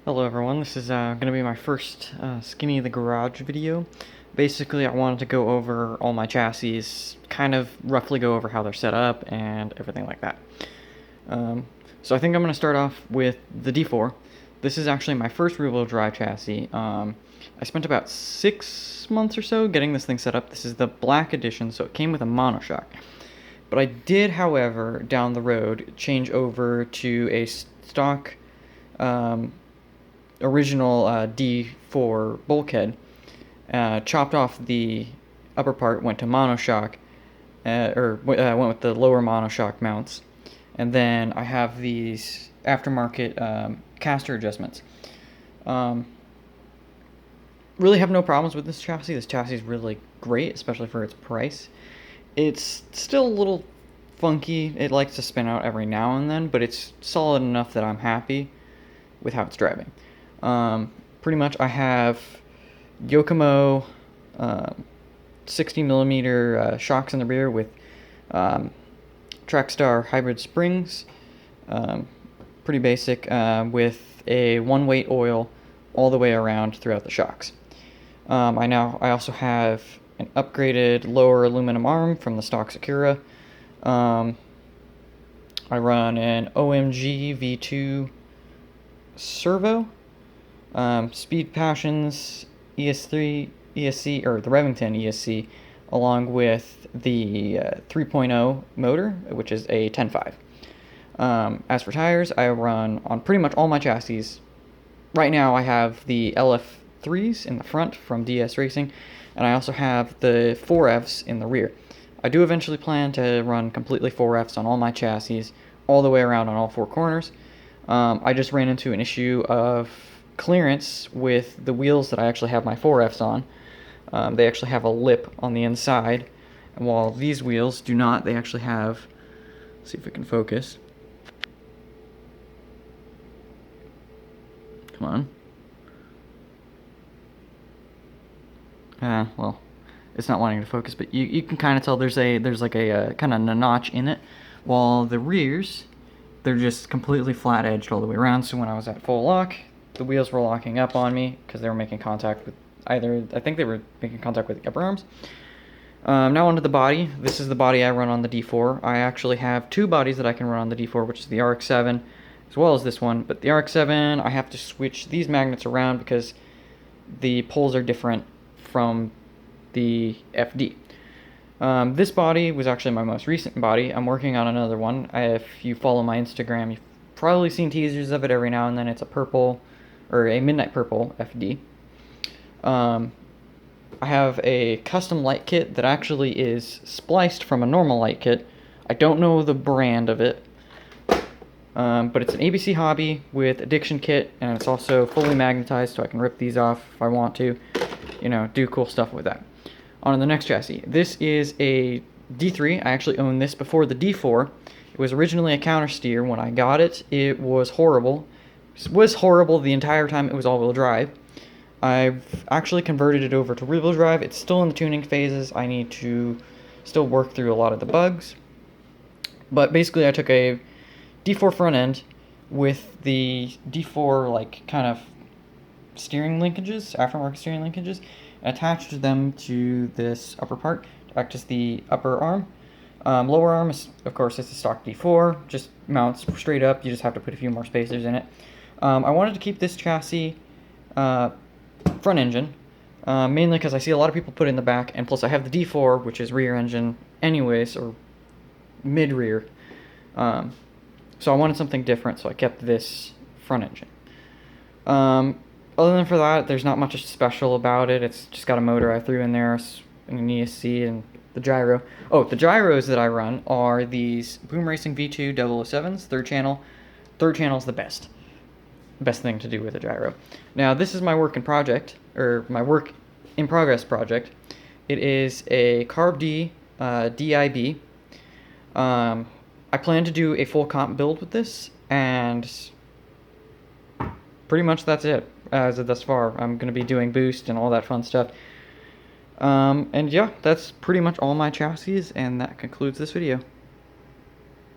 Hello everyone, this is going to be my first Skinny the Garage video. Basically, I wanted to go over all my chassis, kind of roughly go over how they're set up and everything like that. So I think I'm going to start off with the D4. This is actually my first rear-wheel drive chassis. I spent about 6 months or so getting this thing set up. This is the black edition, so it came with a monoshock. But I did, however, down the road, change over to a stock original D4 bulkhead, chopped off the upper part, went to monoshock, went with the lower monoshock mounts, and then I have these aftermarket caster adjustments. Really have no problems with this chassis. This chassis is really great, especially for its price. It's still a little funky. It likes to spin out every now and then, but it's solid enough that I'm happy with how it's driving. Pretty much I have Yokomo 60 millimeter shocks in the rear with Trackstar hybrid springs, pretty basic, with a one weight oil all the way around throughout the shocks. I also have an upgraded lower aluminum arm from the stock Sakura. I run an OMG V2 servo, Speed Passions ES3 ESC, or the Revington ESC, along with the 3.0 motor, which is a 10.5. As for tires, I run on pretty much all my chassis. Right now I have the LF3s in the front from DS Racing, and I also have the 4Fs in the rear. I do eventually plan to run completely 4Fs on all my chassis, all the way around on all four corners. I just ran into an issue of clearance with the wheels that I actually have my 4Fs on. They actually have a lip on the inside, and while these wheels do not, they actually have, let's see if we can focus. Come on. Well, it's not wanting to focus, but you can kind of tell there's like a kind of a notch in it, while the rears, they're just completely flat edged all the way around. So when I was at full lock, the wheels were locking up on me because they were making contact with I think they were making contact with the upper arms. Now onto the body. This is the body I run on the D4. I actually have two bodies that I can run on the D4, which is the RX-7 as well as this one. But the RX-7, I have to switch these magnets around because the poles are different from the FD. This body was actually my most recent body. I'm working on another one. If you follow my Instagram, you've probably seen teasers of it every now and then. It's a purple, or a midnight purple FD. I have a custom light kit that actually is spliced from a normal light kit. I don't know the brand of it, but it's an ABC Hobby with addiction kit, and it's also fully magnetized, so I can rip these off if I want to, do cool stuff with that. On to the next chassis. This is a D3. I actually owned this before the D4. It was originally a counter steer. When I got it, it was horrible. It was horrible the entire time it was all-wheel drive. I've actually converted it over to rear-wheel drive. It's still in the tuning phases. I need to still work through a lot of the bugs. But basically I took a D4 front end with the D4 like kind of steering linkages, aftermarket steering linkages, and attached them to this upper part to act as the upper arm. Lower arm is, of course, it's a stock D4, just mounts straight up. You just have to put a few more spacers in it. I wanted to keep this chassis front engine, mainly because I see a lot of people put it in the back, and plus I have the D4, which is rear engine anyways, or mid-rear. So I wanted something different, so I kept this front engine. Other than for that, there's not much special about it. It's just got a motor I threw in there, an ESC, and the gyro. Oh, the gyros that I run are these Boom Racing V2 007s, third channel. Third channel is the best thing to do with a gyro. Now, this is my work in project, or my work in progress project. It is a Carb D DIB. I plan to do a full comp build with this, and pretty much that's it as of thus far. I'm going to be doing boost and all that fun stuff. And yeah, that's pretty much all my chassis, and that concludes this video.